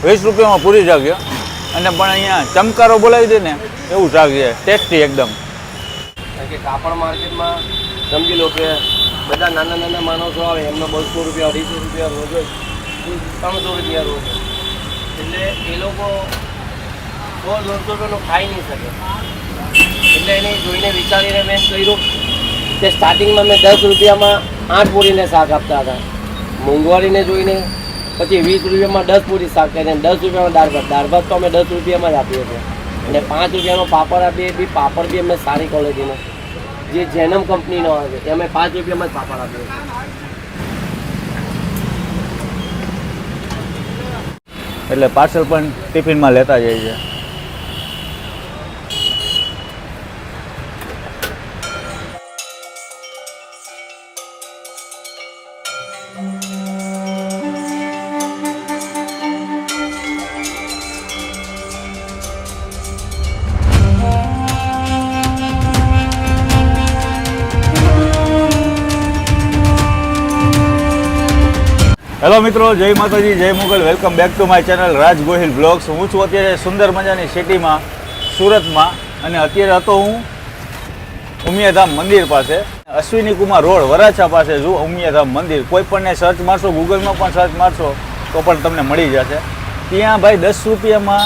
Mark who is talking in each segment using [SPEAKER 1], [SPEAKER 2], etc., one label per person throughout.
[SPEAKER 1] 20 રૂપિયામાં પૂરી શાક છે અને પણ અહીંયા ચમકારો બોલાવી દે ને એવું શાક છે, ટેસ્ટી એકદમ.
[SPEAKER 2] કે કાપડ માર્કેટમાં સમજી લો કે બધા નાના નાના માણસો આવે એમનો 200 રૂપિયા 250 રૂપિયા રોજ હોય, 300 રૂપિયા રોજ હોય, એટલે એ લોકો 100-150 રૂપિયાનું ખાઈ નહીં શકે. એટલે એને જોઈને વિચારીને મેં કર્યું કે સ્ટાર્ટિંગમાં મેં 10 રૂપિયામાં 8 પૂરીને શાક આપતા હતા. મોંઘવારીને જોઈને પછી 20 રૂપિયામાં 10 પૂરી શાક કરીને 10 રૂપિયામાં દાળ ભાત તો અમે 10 રૂપિયામાં જ આપીએ છીએ. અને 5 રૂપિયાનો પાપડ આપીએ, બી પાપડ બી અમને સારી ક્વોલિટીનો જે જેનમ કંપનીનો આવે છે અમે 5 રૂપિયામાં જ પાપડ આપીએ છીએ.
[SPEAKER 1] એટલે પાર્સલ પણ ટિફિનમાં લેતા જાય છે. હેલો મિત્રો, જય માતાજી, જય Mughal. Welcome back to my channel Raj Gohil blogs. હું છું અત્યારે સુંદર મજાની સિટીમાં, સુરતમાં, અને અત્યારે હતો હું ઉમિયાધામ મંદિર પાસે, અશ્વિની કુમાર રોડ વરાછા પાસે જો ઉમિયાધામ મંદિર. કોઈ પણને સર્ચ મારશો, ગૂગલમાં પણ સર્ચ મારશો તો પણ તમને મળી જશે. ત્યાં ભાઈ 10 રૂપિયામાં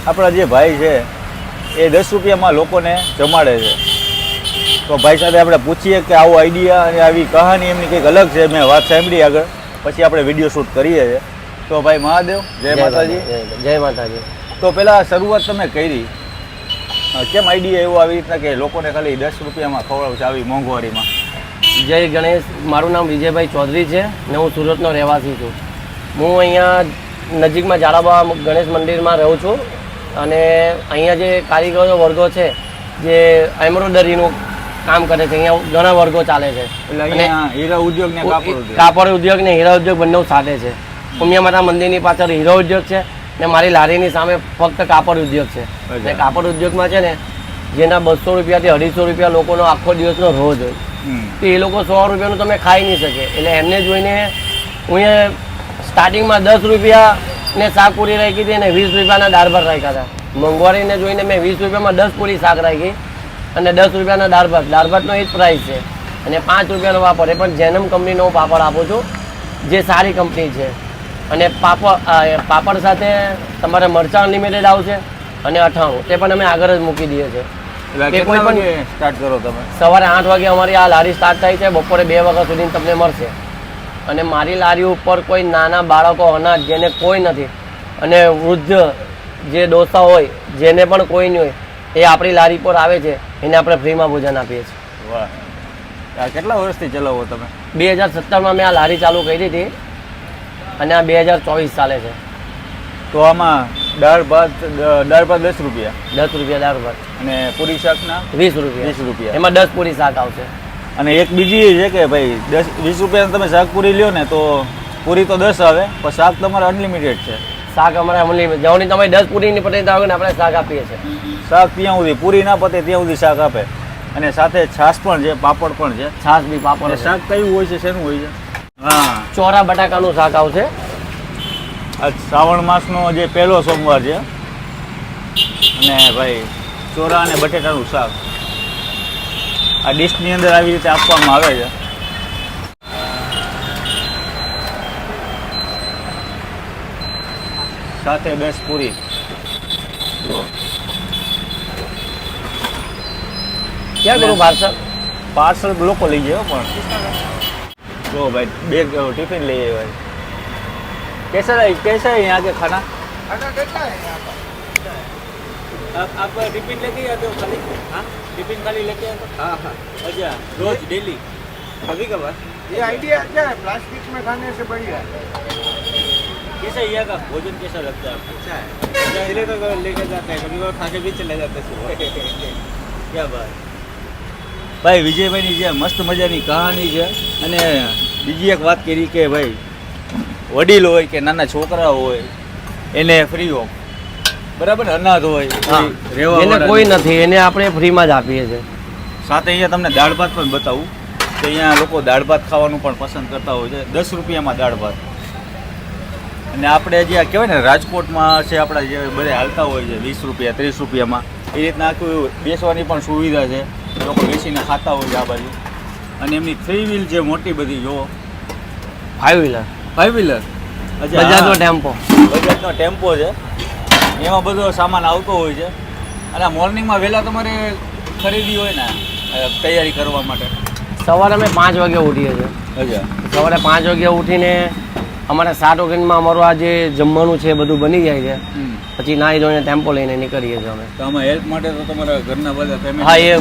[SPEAKER 1] આપણા જે ભાઈ છે એ 10 રૂપિયામાં લોકોને જમાડે છે. તો ભાઈ સાથે આપણે પૂછીએ કે આવો આઈડિયા અને આવી કહાની એમની કંઈક અલગ છે. મેં વાત સાંભળી આગળ, પછી આપણે વિડીયો શૂટ કરીએ છીએ. તો ભાઈ મહાદેવ, જય માતાજી.
[SPEAKER 2] જય માતાજી.
[SPEAKER 1] તો પહેલાં શરૂઆત તમે કરી, કેમ આઈડિયા એવો આવી રીતના કે લોકોને ખાલી 10 રૂપિયામાં ખવડાવશે આવી મોંઘવારીમાં?
[SPEAKER 2] જય ગણેશ. મારું નામ વિજયભાઈ ચૌધરી છે ને હું સુરતનો રહેવાસી છું. હું અહીંયા નજીકમાં ઝાલાબા ગણેશ મંદિરમાં રહું છું અને અહીંયા જે કારીગરો વર્ગો છે જે એમ્બ્રોઇડરીનું કામ કરે છે, અહીંયા ઘણા વર્ગો ચાલે છે.
[SPEAKER 1] એટલે અહીંયા હીરા ઉદ્યોગ ને
[SPEAKER 2] કાપડ ઉદ્યોગ ને હીરા ઉદ્યોગ બંને સાથે છે. ઉમિયા માતા મંદિરની પાછળ હીરા ઉદ્યોગ છે ને મારી લારીની સામે ફક્ત કાપડ ઉદ્યોગ છે. ને કાપડ ઉદ્યોગમાં છે ને જેના 200 રૂપિયાથી 250 રૂપિયા લોકોનો આખો દિવસનો રોજ હોય, તો એ લોકો 100 રૂપિયાનું તમે ખાઈ નહીં શકે. એટલે એમને જોઈને હું સ્ટાર્ટિંગમાં 10 રૂપિયા ને શાક પૂરી રાખી હતી અને 20 રૂપિયાના દાળ ભાત રાખ્યા હતા. મોંઘવારીને જોઈને મેં 20 રૂપિયામાં 10 પૂરી શાક રાખી અને 10 રૂપિયાના દાળ ભાતનો એ જ પ્રાઇસ છે. અને 5 રૂપિયાનો પાપડ, એ પણ જેનમ કંપનીનો હું પાપડ આપું છું, જે સારી કંપની છે. અને પાપડ સાથે તમારે મરચાં અનલિમિટેડ આવશે અને 98, તે પણ અમે આગળ જ મૂકી દઈએ છીએ.
[SPEAKER 1] કે કોઈ પણ સ્ટાર્ટ કરો તમે?
[SPEAKER 2] સવારે 8 વાગે અમારી આ લારી સ્ટાર્ટ થાય છે, બપોરે 2 વાગ્યા સુધી તમને મળશે. અને મારી લારી ઉપર કોઈ નાના બાળકો, અનાજ જેને કોઈ નથી, અને વૃદ્ધ જે ડોસા હોય જેને પણ કોઈ નહીં હોય, એ આપણી લારી પર આવે છે, એને આપણે ફ્રીમાં ભોજન આપીએ છીએ.
[SPEAKER 1] વાહ! કેટલા વર્ષથી ચલાવો તમે?
[SPEAKER 2] 2017માં મેં આ લારી ચાલુ કરી હતી અને આ 2024 ચાલે છે.
[SPEAKER 1] તો આમાં દાળ ભાત 10 રૂપિયા?
[SPEAKER 2] 10 રૂપિયા દાળ ભાત.
[SPEAKER 1] અને પૂરી શાકના
[SPEAKER 2] 20 રૂપિયા.
[SPEAKER 1] 20 રૂપિયા.
[SPEAKER 2] એમાં 10 પૂરી શાક આવશે.
[SPEAKER 1] અને એક બીજી એ છે કે ભાઈ 20 રૂપિયાની તમે શાક પૂરી લ્યો ને તો પૂરી તો 10 આવે, પણ શાક તમારે અનલિમિટેડ છે.
[SPEAKER 2] શાક અમારે અનલિમિટેડ, જવાની તમે 10 પૂરીની પતે તો આપણે શાક આપીએ છીએ.
[SPEAKER 1] શાક ત્યાં સુધી પૂરી ના પતે ત્યાં સુધી શાક આપે. અને સાથે છાશ પણ છે, પાપડ પણ છે.
[SPEAKER 2] છાશ બી, પાપડ.
[SPEAKER 1] શાક કયું હોય છે, શેનું હોય છે? હા,
[SPEAKER 2] ચોરા બટાકાનું શાક આવશે.
[SPEAKER 1] આ શ્રાવણ માસનો જે પહેલો સોમવાર છે અને ભાઈ ચોરા અને બટેટાનું શાક આ ડિશની અંદર આવી રીતે આપવામાં આવે છે. સાથે 10 પૂરી.
[SPEAKER 2] ક્યાં કરું પાર્સલ?
[SPEAKER 1] પાર્સલ લોકો લઈ જાય પણ જો भाई બેગ टिफिन ले आए भाई. कैसा है यहाँ के खाना?
[SPEAKER 3] कैसा है यहाँ का?
[SPEAKER 1] आप टिफिन लेके आते हो खाली? हाँ, टिफिन खाली लेके आते हो?
[SPEAKER 3] हाँ हाँ,
[SPEAKER 1] अच्छा, रोज डेली? कभी कभार?
[SPEAKER 3] ये आइडिया अच्छा है, प्लास्टिक में खाने से बढ़िया है.
[SPEAKER 1] कैसा है यहाँ का भोजन, कैसा लगता है आपको?
[SPEAKER 3] अच्छा है, पहले तो लेके जाते हैं, कभी कभी खा के भी चले जाते हैं सुबह.
[SPEAKER 1] क्या बात. ભાઈ વિજયભાઈની જે મસ્ત મજાની કહાની છે. અને બીજી એક વાત કરી કે ભાઈ વડીલ હોય કે નાના છોકરા હોય એને ફ્રી ઓફ, બરાબર, અનાથ હોય,
[SPEAKER 2] એને કોઈ નથી, એને આપણે ફ્રીમાં જ આપીએ છીએ.
[SPEAKER 1] સાથે અહીંયા તમને દાળ ભાત પણ બતાવું કે અહીંયા લોકો દાળ ભાત ખાવાનું પણ પસંદ કરતા હોય છે. 10 રૂપિયામાં દાળ ભાત. અને આપણે જે આ કહેવાય ને રાજકોટમાં છે આપણા જે બધા હાલતા હોય છે 20 રૂપિયા 30 રૂપિયામાં એ રીતના આખું બેસવાની પણ સુવિધા છે. લોકો બેસીને ખાતા હોય છે આ બાજુ. અને એમની 3 વ્હીલ જે મોટી બધી જો
[SPEAKER 2] 5 વ્હીલર
[SPEAKER 1] 5 વ્હીલર
[SPEAKER 2] બજાજનો ટેમ્પો.
[SPEAKER 1] બજાજનો ટેમ્પો છે, એમાં બધો સામાન આવતો હોય છે. અને મોર્નિંગમાં વહેલા તમારે ખરીદી હોય ને તૈયારી કરવા માટે
[SPEAKER 2] સવારે અમે 5 વાગે ઉઠીએ છીએ.
[SPEAKER 1] અચ્છા.
[SPEAKER 2] સવારે 5 વાગે ઉઠીને અમારે 7 વાગ્યામાં અમારું આ જે જમવાનું છે બધું બની જાય છે. પછી નાહી ધોઈને ટેમ્પો લઈને નીકળીએ છીએ અમે.
[SPEAKER 1] તો આમાં હેલ્પ માટે તો તમારા ઘરના બધા ફેમિલી?
[SPEAKER 2] હા, એ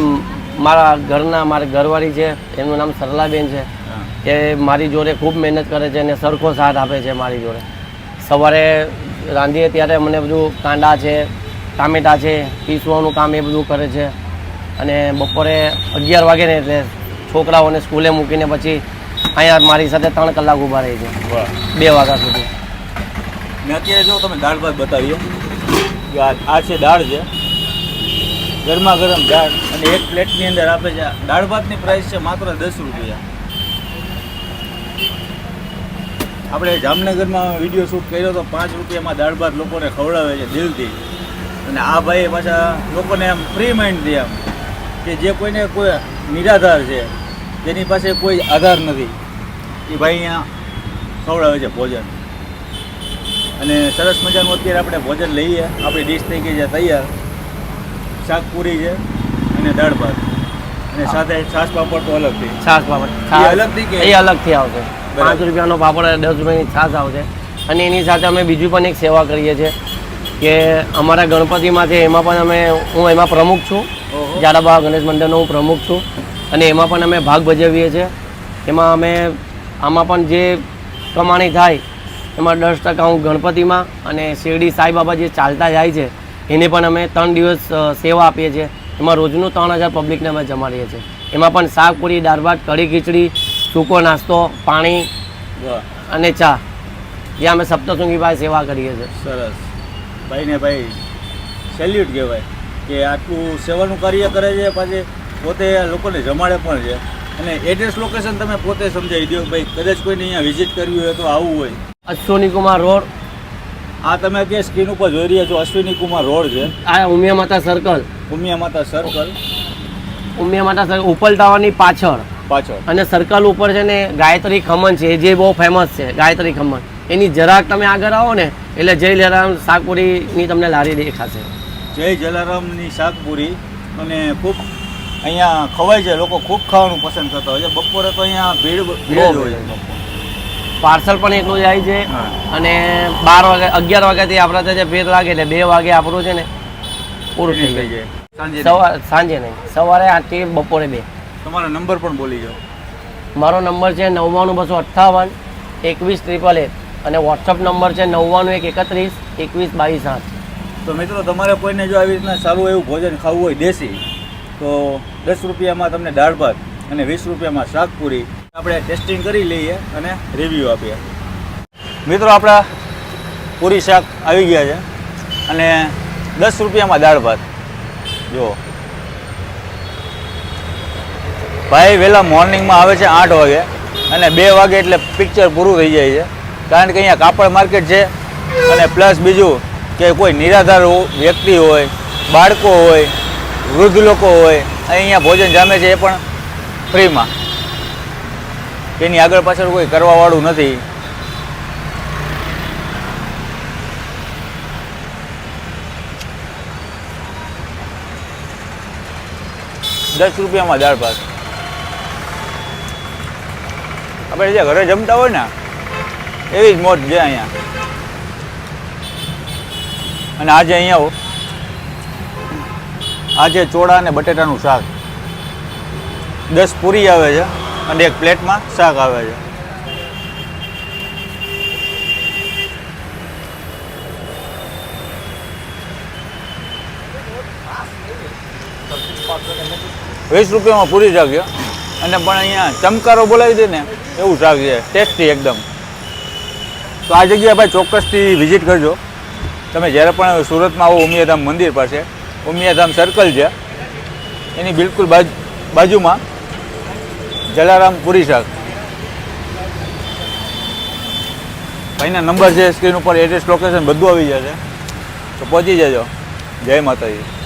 [SPEAKER 2] મારા ઘરના મારી ઘરવાળી છે, એમનું નામ સરલાબેન છે. એ મારી જોડે ખૂબ મહેનત કરે છે અને સરખો સાથ આપે છે મારી જોડે. સવારે રાંધીએ ત્યારે મને બધું કાંદા છે, ટામેટા છે, પીસવાનું કામ એ બધું કરે છે. અને બપોરે 11 વાગે ને એટલે છોકરાઓને સ્કૂલે મૂકીને પછી અહીંયા મારી સાથે 3 કલાક ઊભા રહે છે, 2 વાગ્યા સુધી.
[SPEAKER 1] ને અત્યારે જો તમે દાળ ભાત બતાવીએ, આ છે દાળ છે, ગરમા ગરમ દાળ, અને એક પ્લેટની અંદર આપે છે. દાળ ભાતની પ્રાઇસ છે માત્ર 10 રૂપિયા. આપણે જામનગરમાં વિડીયો શૂટ કર્યો તો 5 રૂપિયામાં દાળ ભાત લોકોને ખવડાવે છે દિલથી. અને આ ભાઈ પાછા લોકોને આમ ફ્રી માઇન્ડથી આમ કે જે કોઈને કોઈ નિરાધાર છે, જેની પાસે કોઈ આધાર નથી, એ ભાઈ અહીંયા ખવડાવે છે ભોજન. અને સરસ મજાનું અત્યારે આપણે ભોજન લઈએ. આપણી ડીશ થઈ ગઈ છે તૈયાર. શાક પૂરી છે અને દાળ ભાત, અને સાથે છાશ પાપડ તો અલગથી.
[SPEAKER 2] છાશ પાપડ
[SPEAKER 1] એ અલગથી કે
[SPEAKER 2] એ અલગથી આવશે. 5 રૂપિયાનો પાપડ, 10 રૂપિયાની છાશ આવશે. અને એની સાથે અમે બીજું પણ એક સેવા કરીએ છીએ કે અમારા ગણપતિમાં છે, એમાં પણ હું એમાં પ્રમુખ છું. જાડાબા ગણેશ મંડળનો હું પ્રમુખ છું. અને એમાં પણ અમે ભાગ ભજવીએ છીએ. એમાં અમે આમાં પણ જે કમાણી થાય એમાં 10% હું ગણપતિમાં, અને શિરડી સાંઈબાબા જે ચાલતા જાય છે એને પણ અમે 3 દિવસ સેવા આપીએ છીએ. એમાં રોજનું 3000 પબ્લિકને અમે જમાડીએ છીએ. એમાં પણ શાક પૂરી, દાળ ભાત, કઢી ખીચડી, સૂકો નાસ્તો, પાણી અને ચા, જે અમે સપ્તશૃંગી પાસે સેવા કરીએ છીએ.
[SPEAKER 1] સરસ. ભાઈને ભાઈ સેલ્યુટ કહેવાય કે આટલું સેવાનું કાર્ય કરે છે, પાછી પોતે લોકોને જમાડે પણ છે. અને એડ્રેસ લોકેશન તમે પોતે સમજાવી દો ભાઈ, કદાચ કોઈને અહીંયા વિઝિટ કરવી હોય તો આવવું હોય.
[SPEAKER 2] અશ્વિની કુમાર રોડ.
[SPEAKER 1] આ તમે અત્યારે સ્ક્રીન ઉપર જોઈ રહ્યા છો અશ્વિની કુમાર રોડ છે.
[SPEAKER 2] આ ઉમિયા માતા સર્કલ.
[SPEAKER 1] ઉમિયા માતા સર્કલ.
[SPEAKER 2] ઉમિયા માતા સર્કલ ઉપલ ટાવરની પાછળ. અને સર્કલ ઉપર છે ને ગાયત્રી ખમણ છે, જે બહુ ફેમસ છે ગાયત્રી ખમણ. એની જરાક તમે આગળ આવો ને એટલે જય જલારામ શાકપુરીની તમને લારી દેખાશે.
[SPEAKER 1] જય જલારામની શાકપુરી. અને ખૂબ અહીંયા ખવાય છે, લોકો ખૂબ ખાવાનું પસંદ કરતા હોય છે. બપોરે તો અહીંયા ભીડ હોય છે.
[SPEAKER 2] પાર્સલ પણ એટલું જાય છે. અને 12 વાગે 11 વાગ્યાથી આપણે જે ભીડ લાગે એટલે 2 વાગે આપણું છે ને પૂરું થઈ જાય. સાંજે નહીં, સવારે 8 થી બપોરે 2.
[SPEAKER 1] તમારો નંબર પણ બોલી જાઓ.
[SPEAKER 2] મારો નંબર છે 99 258 21 888, અને વોટ્સઅપ નંબર છે 99 31 21 22 8.
[SPEAKER 1] તો મિત્રો, તમારે કોઈને જો આવી રીતના સારું એવું ભોજન ખાવું હોય દેશી, તો 10 રૂપિયામાં તમને દાળ ભાત અને 20 રૂપિયામાં શાકપુરી આપણે ટેસ્ટિંગ કરી લઈએ અને રિવ્યૂ આપીએ. મિત્રો, આપણા પૂરી શાક આવી ગયા છે અને 10 રૂપિયામાં દાળ ભાત. જુઓ ભાઈ, વહેલા મોર્નિંગમાં આવે છે 8 વાગે અને 2 વાગે એટલે પિક્ચર પૂરું થઈ જાય છે. કારણ કે અહીંયા કાપડ માર્કેટ છે, અને પ્લસ બીજું કે કોઈ નિરાધાર વ્યક્તિ હોય, બાળકો હોય, વૃદ્ધ લોકો હોય, અહીંયા ભોજન જામે છે, એ પણ ફ્રીમાં. એની આગળ પાછળ કોઈ કરવાવાળું નથી. ₹10 રૂપિયામાં દાળ ભાત. આપણે જે ઘરે જમતા હોય ને એવી જ મોજ છે અહીંયા. અને આજે અહીંયા આજે ચોળા અને બટેટાનું શાક, 10 પૂરી આવે છે અને એક પ્લેટમાં શાક આવે છે. ₹20 પૂરી શાક છે. અને પણ અહીંયા ચમકારો બોલાવી દે ને એવું શાક છે, ટેસ્ટી એકદમ. તો આ જગ્યાએ ભાઈ ચોક્કસથી વિઝિટ કરજો. તમે જ્યારે પણ સુરતમાં આવો ઉમિયાધામ મંદિર પાસે, ઉમિયાધામ સર્કલ છે, એની બિલકુલ બાજુમાં જલારામ પૂરી શાક. ભાઈના નંબર છે સ્ક્રીન ઉપર, એડ્રેસ લોકેશન બધું આવી જશે, તો પહોંચી જજો. જય માતાજી.